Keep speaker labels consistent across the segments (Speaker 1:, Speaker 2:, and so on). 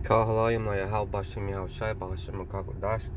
Speaker 1: Kahalayim Layahal Bashim Yahushai Bahashim Makakodash.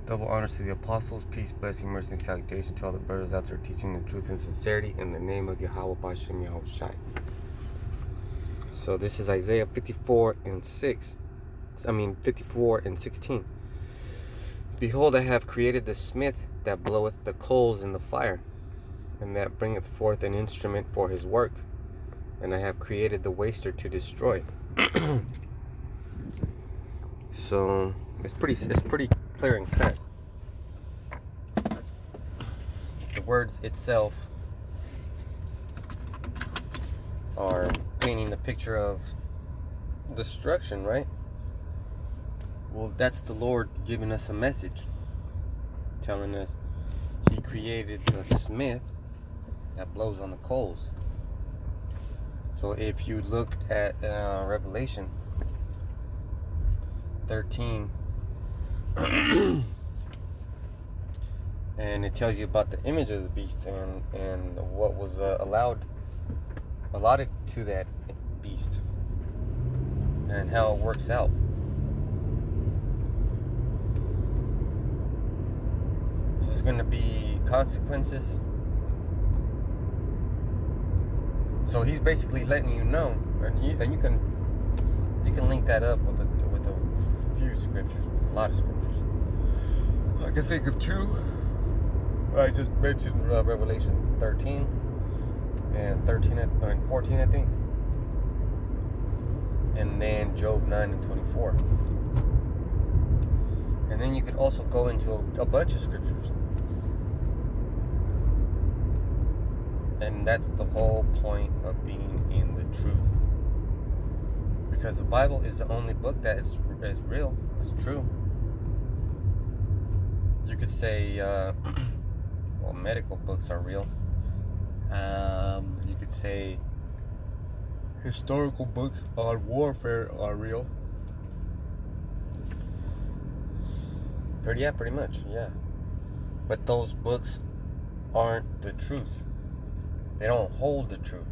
Speaker 1: Double honors to the apostles, peace, blessing, mercy, and salutation to all the brothers out there teaching the truth and sincerity in the name of Yahweh Bashim Yahushai. So this is Isaiah 54 and 16. Behold, I have created the smith that bloweth the coals in the fire, and that bringeth forth an instrument for his work. And I have created the waster to destroy. So it's pretty clear and cut. The words itself are painting the picture of destruction, right? Well, that's the Lord giving us a message, telling us He created the smith that blows on the coals. So if you look at Revelation 13, and it tells you about the image of the beast and what was allotted to that beast and how it works out. So there's going to be consequences. So he's basically letting you know, and you can link that up with a few scriptures, with a lot of scriptures. I can think of two. I just mentioned Revelation 13 and 14, I think, and then Job 9 and 24. And then you could also go into a bunch of scriptures. And that's the whole point of being in the truth. Because the Bible is the only book that is real, it's true. You could say, well, medical books are real. You could say historical books on warfare are real. Yeah, pretty much, yeah. But those books aren't the truth. They don't hold the truth.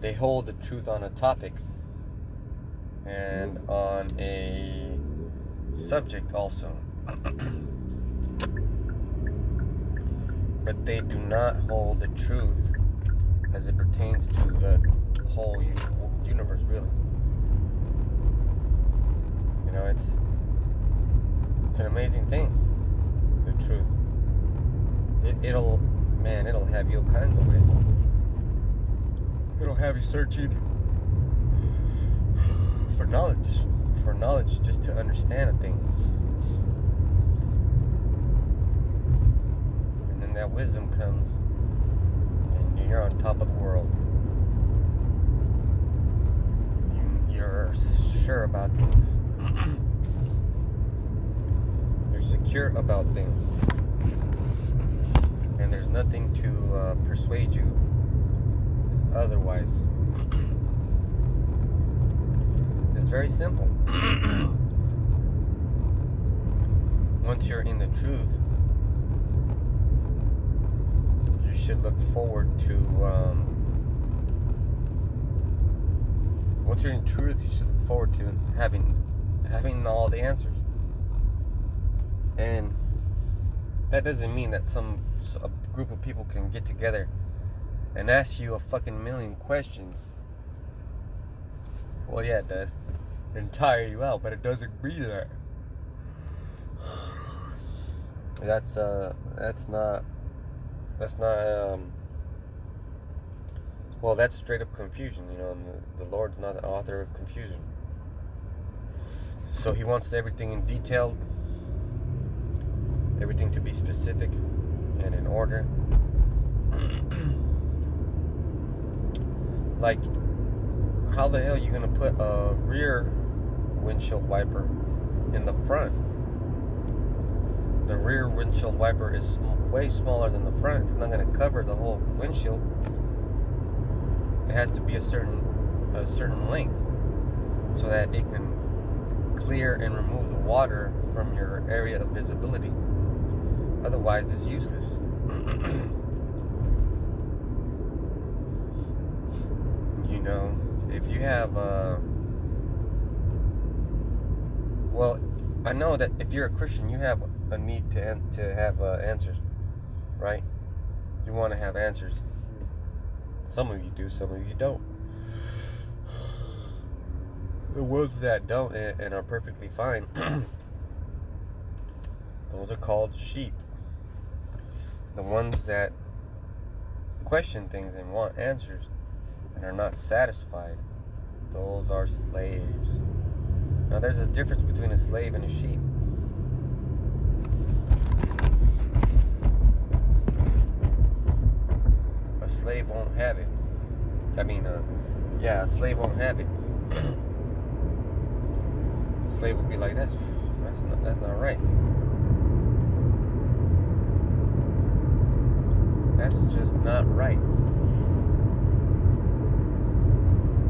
Speaker 1: They hold the truth on a topic and on a subject also. But they do not hold the truth as it pertains to the whole universe, really. You know, it's an amazing thing, the truth. It'll have you all kinds of ways. It'll have you searching for knowledge just to understand a thing. And then that wisdom comes and you're on top of the world. You're sure about things. You're secure about things. And there's nothing to persuade you otherwise. It's very simple. Once you're in the truth, you should look forward to once you're in truth, you should look forward to having all the answers. And that doesn't mean that a group of people can get together and ask you a fucking million questions. Well, yeah, it does. And tire you out, but it doesn't mean that. That's not well, that's straight up confusion, you know, and the Lord's not the author of confusion. So He wants everything in detail, everything to be specific and in order. Like, how the hell are you going to put a rear windshield wiper in the front? The rear windshield wiper is way smaller than the front. It's not going to cover the whole windshield. It has to be a certain length so that it can clear and remove the water from your area of visibility. Otherwise, it's useless. You know, if you have I know that if you're a Christian, you have a need to have answers, right? You want to have answers. Some of you do, some of you don't. The ones that don't and are perfectly fine, those are called sheep. The ones that question things and want answers and are not satisfied, those are slaves. Now there's a difference between a slave and a sheep. A slave won't have it. A slave won't have it. A slave will be like, that's not right. That's just not right.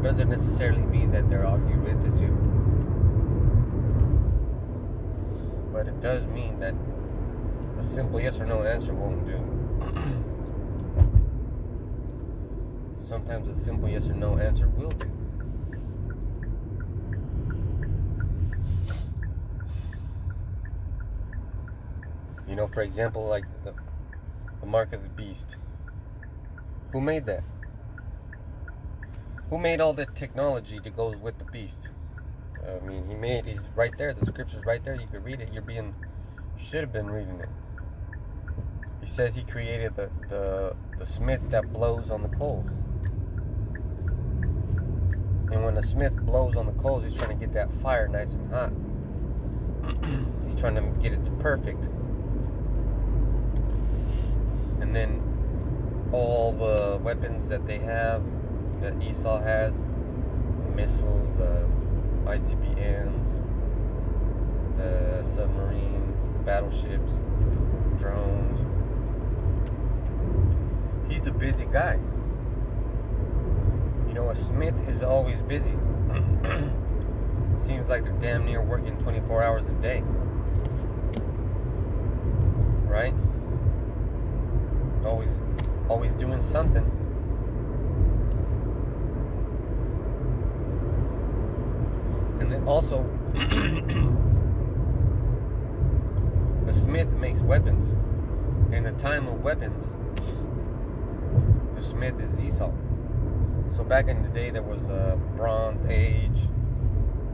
Speaker 1: Doesn't necessarily mean that they're argumentative, but it does mean that a simple yes or no answer won't do. Sometimes a simple yes or no answer will do. You know, for example, like the mark of the beast. Who made that? Who made all the technology that goes with the beast? I mean, he's right there. The scripture's right there. You could read it. You should have been reading it. He says he created the smith that blows on the coals. And when the smith blows on the coals, he's trying to get that fire nice and hot. He's trying to get it to perfect. And then all the weapons that they have, that Esau has, the missiles, the ICBMs, the submarines, the battleships, drones. He's a busy guy. You know, a smith is always busy. Seems like they're damn near working 24 hours a day. Right? Always doing something. And then also, the smith makes weapons. In the time of weapons, the smith is Esau. So back in the day, there was a Bronze Age,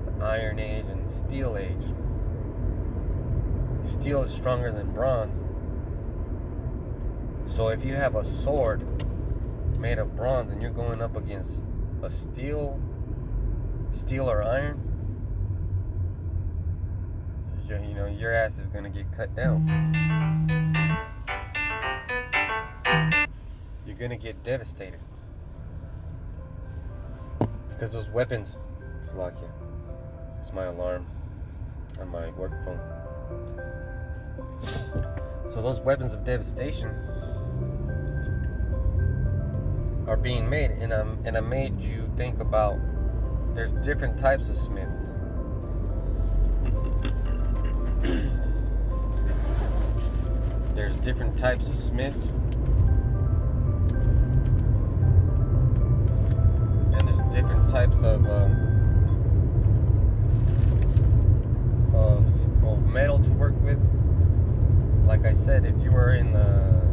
Speaker 1: the Iron Age, and the Steel Age. Steel is stronger than bronze. So if you have a sword made of bronze and you're going up against a steel or iron, you know, your ass is gonna get cut down. You're gonna get devastated because those weapons. Slovakia. It's my alarm on my work phone. So those weapons of devastation are being made, and I made you think about there's different types of smiths. There's different types of smiths, and there's different types of metal to work with. Like I said, if you were in the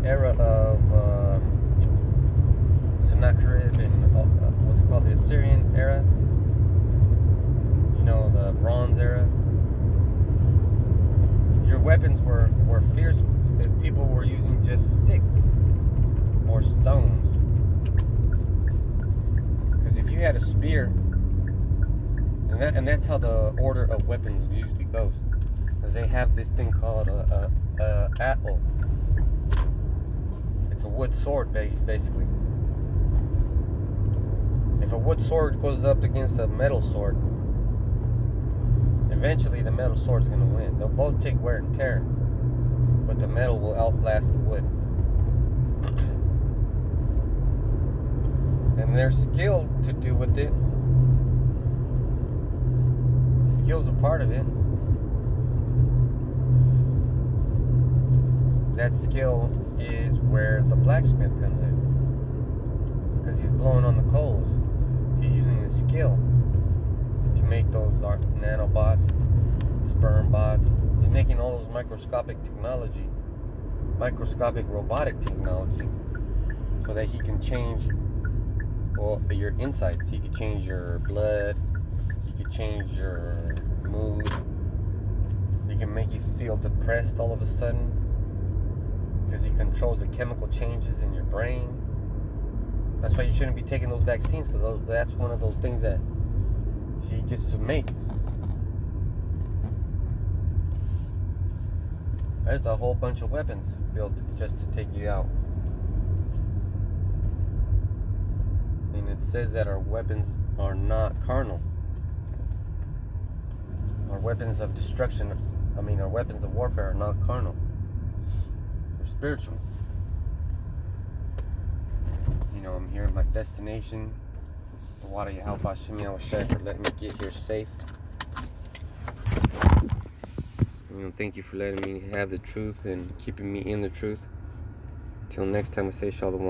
Speaker 1: era of Sennacherib and what's it called, the Assyrian era, you know, the Bronze era, your weapons were fierce if people were using just sticks or stones. Because if you had a spear, and that's how the order of weapons usually goes, because they have this thing called a atl. It's a wood sword, basically. If a wood sword goes up against a metal sword, eventually the metal sword's going to win. They'll both take wear and tear, but the metal will outlast the wood. And there's skill to do with it. Skill's a part of it. That skill is where the blacksmith comes in, because he's blowing on the coals. He's using his skill. to make those nanobots, sperm bots. He's making all those microscopic technology, microscopic robotic technology, so that he can change your insides. He could change your blood. He could change your mood. He can make you feel depressed all of a sudden because he controls the chemical changes in your brain. That's why you shouldn't be taking those vaccines, because that's one of those things that he gets to make. There's a whole bunch of weapons built just to take you out. And it says that our weapons are not carnal. Our weapons of destruction, our weapons of warfare are not carnal. They're spiritual. I'm here at my destination. The water Yahweh Shemi Awashai for letting me get here safe. Thank you for letting me have the truth and keeping me in the truth. Till next time, I say Shalom.